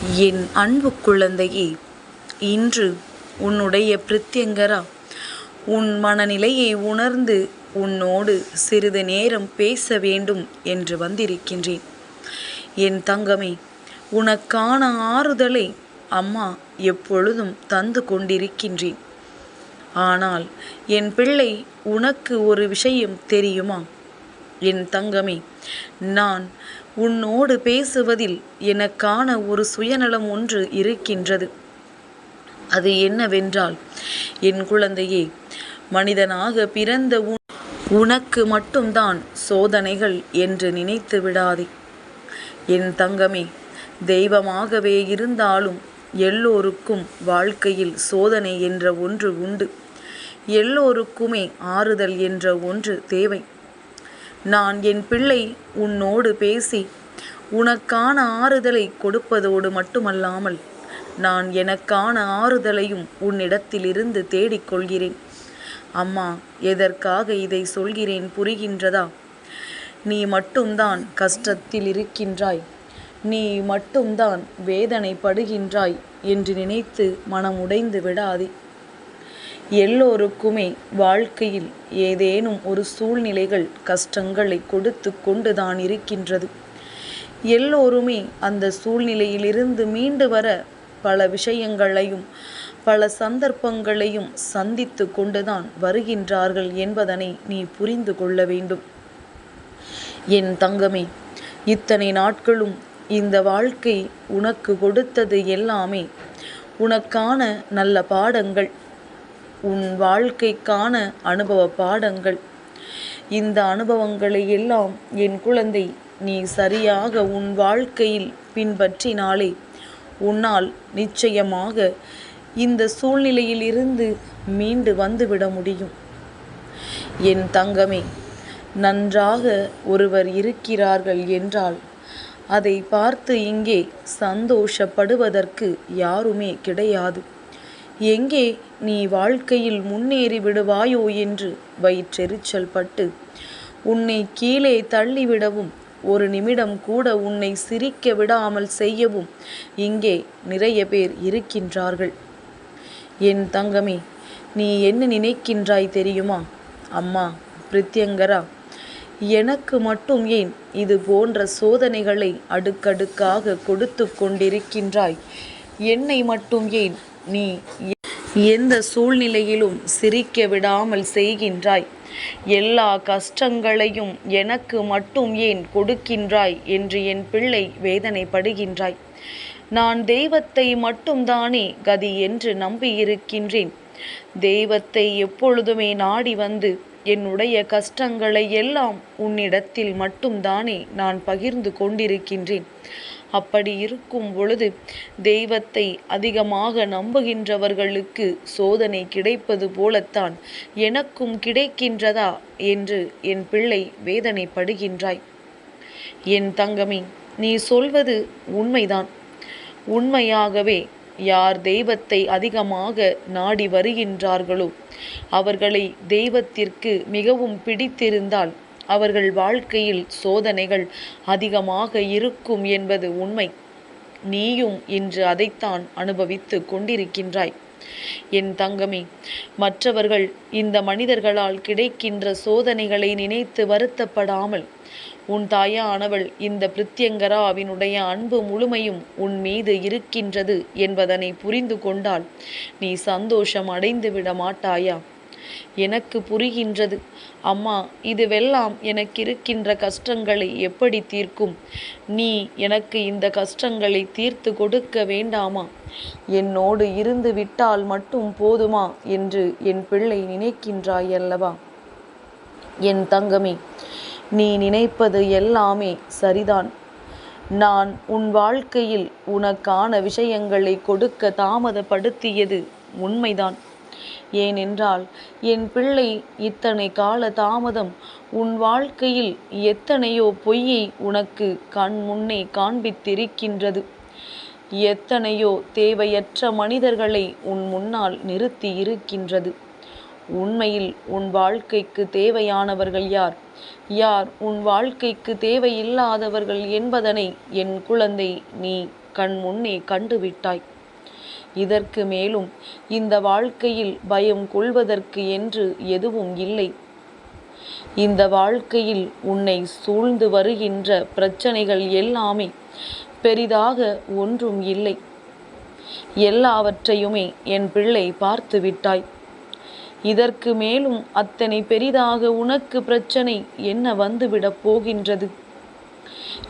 என் அன்பு குழந்தையே, இன்று உன்னுடைய பிரித்யங்கரா உன் மனநிலையை உணர்ந்து உன்னோடு சிறிது நேரம் பேச வேண்டும் என்று வந்திருக்கின்றேன். என் தங்கமே, உனக்கான ஆறுதலை அம்மா எப்பொழுதும் தந்து கொண்டிருக்கின்றேன். ஆனால் என் பிள்ளை, உனக்கு ஒரு விஷயம் தெரியுமா? என் தங்கமே, நான் உன்னோடு பேசுவதில் எனக்கான ஒரு சுயநலம் ஒன்று இருக்கின்றது. அது என்னவென்றால், என் குழந்தையே, மனிதனாக பிறந்த உனக்கு மட்டும்தான் சோதனைகள் என்று நினைத்து விடாதே. என் தங்கமே, தெய்வமாகவே இருந்தாலும் எல்லோருக்கும் வாழ்க்கையில் சோதனை என்ற ஒன்று உண்டு. எல்லோருக்குமே ஆறுதல் என்ற ஒன்று தேவை. நான் என் பிள்ளை உன்னோடு பேசி உனக்கான ஆறுதலை கொடுப்பதோடு மட்டுமல்லாமல், நான் எனக்கான ஆறுதலையும் உன்னிடத்திலிருந்து தேடிக்கொள்கிறேன். அம்மா, எதற்காக இதை சொல்கிறேன் புரிகின்றதா? நீ மட்டும்தான் கஷ்டத்தில் இருக்கின்றாய், நீ மட்டும்தான் வேதனைப்படுகின்றாய் என்று நினைத்து மனமுடைந்து விடாதே. எல்லோருக்குமே வாழ்க்கையில் ஏதேனும் ஒரு சூழ்நிலைகள் கஷ்டங்களை கொடுத்து கொண்டுதான் இருக்கின்றது. எல்லோருமே அந்த சூழ்நிலையிலிருந்து மீண்டு வர பல விஷயங்களையும் பல சந்தர்ப்பங்களையும் சந்தித்து கொண்டுதான் வருகின்றார்கள் என்பதனை நீ புரிந்து கொள்ள வேண்டும். என் தங்கமே, இத்தனை நாட்களும் இந்த வாழ்க்கை உனக்கு கொடுத்தது எல்லாமே உனக்கான நல்ல பாடங்கள், உன் வாழ்க்கைக்கான அனுபவ பாடங்கள். இந்த அனுபவங்களை எல்லாம் என் குழந்தை நீ சரியாக உன் வாழ்க்கையில் பின்பற்றினாலே உன்னால் நிச்சயமாக இந்த சூழ்நிலையில் இருந்து மீண்டு வந்துவிட முடியும். என் தங்கமே, நன்றாக ஒருவர் இருக்கிறார்கள் என்றால் அதை பார்த்து இங்கே சந்தோஷப்படுவதற்கு யாருமே கிடையாது. எங்கே நீ வாழ்க்கையில் முன்னேறி விடுவாயோ என்று வயிற்றெரிச்சல் பட்டு உன்னை கீழே தள்ளிவிடவும், ஒரு நிமிடம் கூட உன்னை சிரிக்க விடாமல் செய்யவும் இங்கே நிறைய பேர் இருக்கின்றார்கள். என் தங்கமே, நீ என்ன நினைக்கின்றாய் தெரியுமா? அம்மா பிரித்யங்கரா, எனக்கு மட்டும் ஏன் இது போன்ற சோதனைகளை அடுக்கடுக்காக கொடுத்து கொண்டிருக்கின்றாய்? என்னை மட்டும் ஏன் நீ எந்த சூழ்நிலையிலும் சிரிக்க விடாமல் செய்கின்றாய்? எல்லா கஷ்டங்களையும் எனக்கு மட்டும் ஏன் கொடுக்கின்றாய் என்று என் பிள்ளை வேதனைப்படுகின்றாய். நான் தெய்வத்தை மட்டும்தானே கதி என்று நம்பியிருக்கின்றேன். தெய்வத்தை எப்பொழுதுமே நாடி வந்து என்னுடைய கஷ்டங்களை எல்லாம் உன்னிடத்தில் மட்டும்தானே நான் பகிர்ந்து கொண்டிருக்கின்றேன். அப்படி இருக்கும் பொழுது தெய்வத்தை அதிகமாக நம்புகின்றவர்களுக்கு சோதனை கிடைப்பது போலத்தான் எனக்கும் கிடைக்கின்றதா என்று என் பிள்ளை வேதனைப்படுகின்றாய். என் தங்கமே, நீ சொல்வது உண்மைதான். உண்மையாகவே யார் தெய்வத்தை அதிகமாக நாடி வருகின்றார்களோ அவர்களை தெய்வத்திற்கு மிகவும் பிடித்திருந்தால் அவர்கள் வாழ்க்கையில் சோதனைகள் அதிகமாக இருக்கும் என்பது உண்மை. நீயும் இன்று அதைத்தான் அனுபவித்து கொண்டிருக்கின்றாய். என் தங்கமே, மற்றவர்கள் இந்த மனிதர்களால் கிடைக்கின்ற சோதனைகளை நினைத்து வருத்தப்படாமல், உன் தாயானவள் இந்த பிரித்யங்கராவினுடைய அன்பு முழுமையும் உன் மீது இருக்கின்றது என்பதனை புரிந்து கொண்டால் நீ சந்தோஷம் அடைந்து விட மாட்டாயா? எனக்கு புரிகின்றது அம்மா, இதுவெல்லாம் எனக்கு இருக்கின்ற கஷ்டங்களை எப்படி தீர்க்கும்? நீ எனக்கு இந்த கஷ்டங்களை தீர்த்து கொடுக்க வேண்டாமா? என்னோடு இருந்து விட்டால் மட்டும் போதுமா என்று என் பிள்ளை நினைக்கின்றாய் அல்லவா? என் தங்கமே, நீ நினைப்பது எல்லாமே சரிதான். நான் உன் வாழ்க்கையில் உனக்கான விஷயங்களை கொடுக்க தாமதப்படுத்தியது உண்மைதான். ஏனென்றால் என் பிள்ளை இத்தனை கால தாமதம் உன் வாழ்க்கையில் எத்தனையோ பொய்யை உனக்கு கண் முன்னே காண்பித்திருக்கின்றது. எத்தனையோ தேவையற்ற மனிதர்களை உன் முன்னால் நிறுத்தி இருக்கின்றது. உண்மையில் உன் வாழ்க்கைக்கு தேவையானவர்கள் யார், யார் உன் வாழ்க்கைக்கு தேவையில்லாதவர்கள் என்பதனை என் குழந்தை நீ கண் முன்னே கண்டுவிட்டாய். இதற்கு மேலும் இந்த வாழ்க்கையில் பயம் கொள்வதற்கு என்று எதுவும் இல்லை. இந்த வாழ்க்கையில் உன்னை சூழ்ந்து வருகின்ற பிரச்சனைகள் எல்லாமே பெரிதாக ஒன்றும் இல்லை. எல்லாவற்றையுமே என் பிள்ளை பார்த்து விட்டாய். இதற்கு மேலும் அத்தனை பெரிதாக உனக்கு பிரச்சனை என்ன வந்துவிடப் போகின்றது?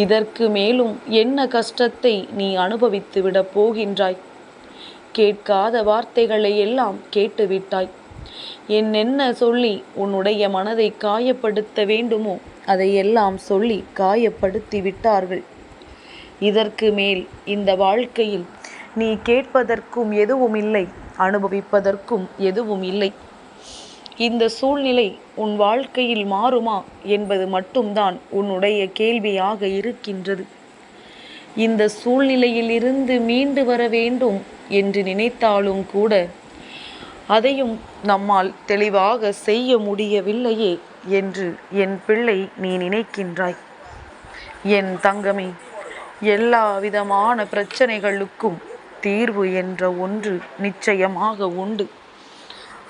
இதற்கு மேலும் என்ன கஷ்டத்தை நீ அனுபவித்து விடப் போகின்றாய்? கேட்காத வார்த்தைகளை எல்லாம் கேட்டுவிட்டாய். என்னென்ன சொல்லி உன்னுடைய மனதை காயப்படுத்த வேண்டுமோ அதையெல்லாம் சொல்லி காயப்படுத்தி விட்டார்கள். இதற்கு மேல் இந்த வாழ்க்கையில் நீ கேட்பதற்கும் எதுவும் இல்லை, அனுபவிப்பதற்கும் எதுவும் இல்லை. இந்த சூழ்நிலை உன் வாழ்க்கையில் மாறுமா என்பது மட்டும்தான் உன்னுடைய கேள்வியாக இருக்கின்றது. இந்த சூழ்நிலையில் இருந்து மீண்டு வர வேண்டும் என்று நினைத்தாலும் கூட அதையும் நம்மால் தெளிவாக செய்ய முடியவில்லையே என்று என் பிள்ளை நீ நினைக்கின்றாய். என் தங்கமே, எல்லா விதமான பிரச்சனைகளுக்கும் தீர்வு என்ற ஒன்று நிச்சயமாக உண்டு.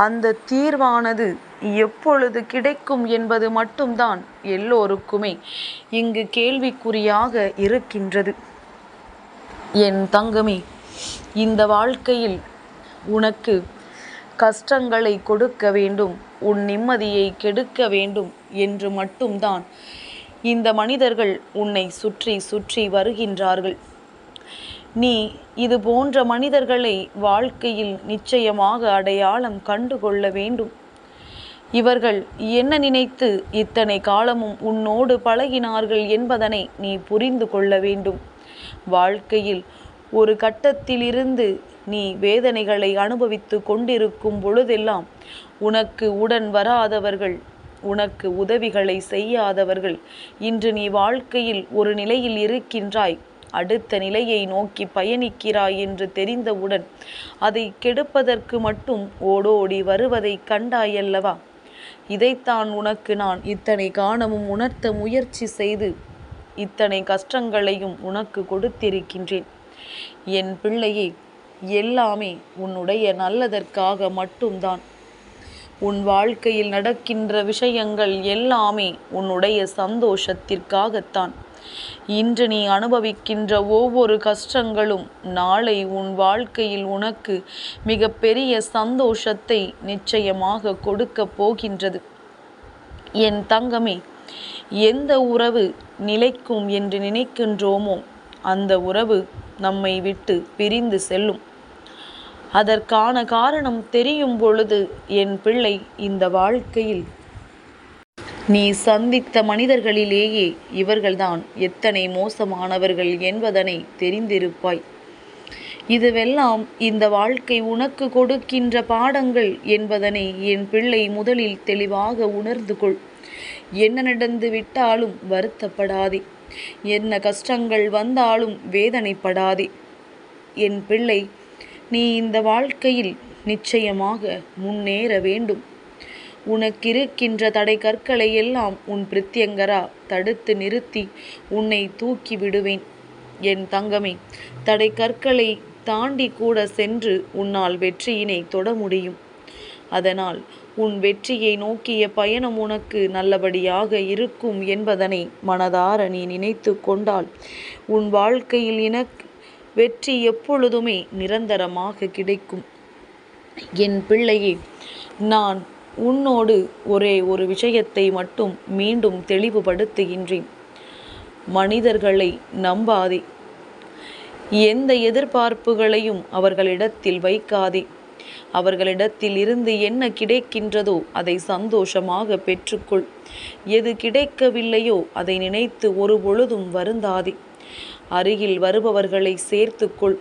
அந்த தீர்வானது எப்பொழுது கிடைக்கும் என்பது மட்டும்தான் எல்லோருக்குமே இங்கு கேள்விக்குறியாக இருக்கின்றது. என் தங்கமே, இந்த வாழ்க்கையில் உனக்கு கஷ்டங்களை கொடுக்க வேண்டும், உன் நிம்மதியை கெடுக்க வேண்டும் என்று மட்டும்தான் இந்த மனிதர்கள் உன்னை சுற்றி சுற்றி வருகின்றார்கள். நீ இது போன்ற மனிதர்களை வாழ்க்கையில் நிச்சயமாக அடையாளம் கண்டு கொள்ள வேண்டும். இவர்கள் என்ன நினைத்து இத்தனை காலமும் உன்னோடு பழகினார்கள் என்பதனை நீ புரிந்து கொள்ள வேண்டும். வாழ்க்கையில் ஒரு கட்டத்திலிருந்து நீ வேதனைகளை அனுபவித்து கொண்டிருக்கும் பொழுதெல்லாம் உனக்கு உடன் வராதவர்கள், உனக்கு உதவிகளை செய்யாதவர்கள் இன்று நீ வாழ்க்கையில் ஒரு நிலையில் இருக்கின்றாய், அடுத்த நிலையை நோக்கி பயணிக்கிறாய் என்று தெரிந்தவுடன் அதை கெடுப்பதற்கு மட்டும் ஓடோடி வருவதை கண்டாயல்லவா? இதைத்தான் உனக்கு நான் இத்தனை காலமும் உணர்த்த முயற்சி செய்து இத்தனை கஷ்டங்களையும் உனக்கு கொடுத்திருக்கின்றேன். என் பிள்ளையே, எல்லாமே உன்னுடைய நல்லதற்காக மட்டும்தான். உன் வாழ்க்கையில் நடக்கின்ற விஷயங்கள் எல்லாமே உன்னுடைய சந்தோஷத்திற்காகத்தான். இன்று நீ அனுபவிக்கின்ற ஒவ்வொரு கஷ்டங்களும் நாளை உன் வாழ்க்கையில் உனக்கு மிக பெரிய சந்தோஷத்தை நிச்சயமாக கொடுக்க போகின்றது. என் தங்கமே, எந்த உறவு நிலைக்கும் என்று நினைக்கின்றோமோ அந்த உறவு நம்மை விட்டு பிரிந்து செல்லும். அதற்கான காரணம் தெரியும் பொழுது என் பிள்ளை, இந்த வாழ்க்கையில் நீ சந்தித்த மனிதர்களிலேயே இவர்கள்தான் எத்தனை மோசமானவர்கள் என்பதனை தெரிந்திருப்பாய். இதுவெல்லாம் இந்த வாழ்க்கை உனக்கு கொடுக்கின்ற பாடங்கள் என்பதனை என் பிள்ளை முதலில் தெளிவாக உணர்ந்து கொள். என்ன நடந்து விட்டாலும் வருத்தப்படாதே, என்ன கஷ்டங்கள் வந்தாலும் வேதனைப்படாதே. என் பிள்ளை, நீ இந்த வாழ்க்கையில் நிச்சயமாக முன்னேற வேண்டும். உனக்கிருக்கின்ற தடை கற்களை எல்லாம் உன் பிரித்யங்கரா தடுத்து நிறுத்தி உன்னை தூக்கி விடுவேன். என் தங்கமே, தடை கற்களை தாண்டி கூட சென்று உன்னால் வெற்றியினை தொட முடியும். அதனால் உன் வெற்றியை நோக்கிய பயணம் உனக்கு நல்லபடியாக இருக்கும் என்பதனை மனதார நீ நினைத்து கொண்டால் உன் வாழ்க்கையில் எனக்கு வெற்றி எப்பொழுதுமே நிரந்தரமாக கிடைக்கும். என் பிள்ளையே, நான் உன்னோடு ஒரே ஒரு விஷயத்தை மட்டும் மீண்டும் தெளிவுபடுத்துகின்றேன். மனிதர்களை நம்பாதே. எந்த எதிர்பார்ப்புகளையும் அவர்களிடத்தில் வைக்காதே. அவர்களிடத்தில் இருந்து என்ன கிடைக்கின்றதோ அதை சந்தோஷமாக பெற்றுக்கொள். எது கிடைக்கவில்லையோ அதை நினைத்து ஒரு பொழுதும் வருந்தாதே. அருகில் வருபவர்களை சேர்த்துக்கொள்.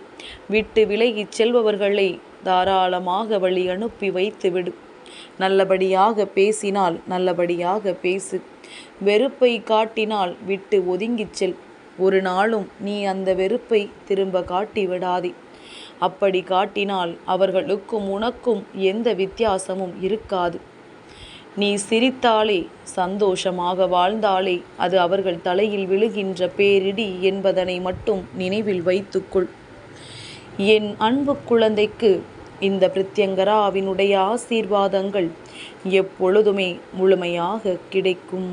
விட்டு விலகிச் செல்பவர்களை தாராளமாக வழி அனுப்பி வைத்துவிடு. நல்லபடியாக பேசினால் நல்லபடியாக பேசு. வெறுப்பை காட்டினால் விட்டு ஒதுங்கிச் செல். ஒரு நாளும் நீ அந்த வெறுப்பை திரும்ப காட்டி விடாதே. அப்படி காட்டினால் அவர்களுக்கும் உனக்கும் எந்த வித்தியாசமும் இருக்காது. நீ சிரித்தாலே, சந்தோஷமாக வாழ்ந்தாலே அது அவர்கள் தலையில் விழுகின்ற பேரிடி என்பதனை மட்டும் நினைவில் வைத்துக்கொள். என் அன்பு குழந்தைக்கு இந்த பிரித்யங்கராவினுடைய ஆசீர்வாதங்கள் எப்பொழுதுமே முழுமையாக கிடைக்கும்.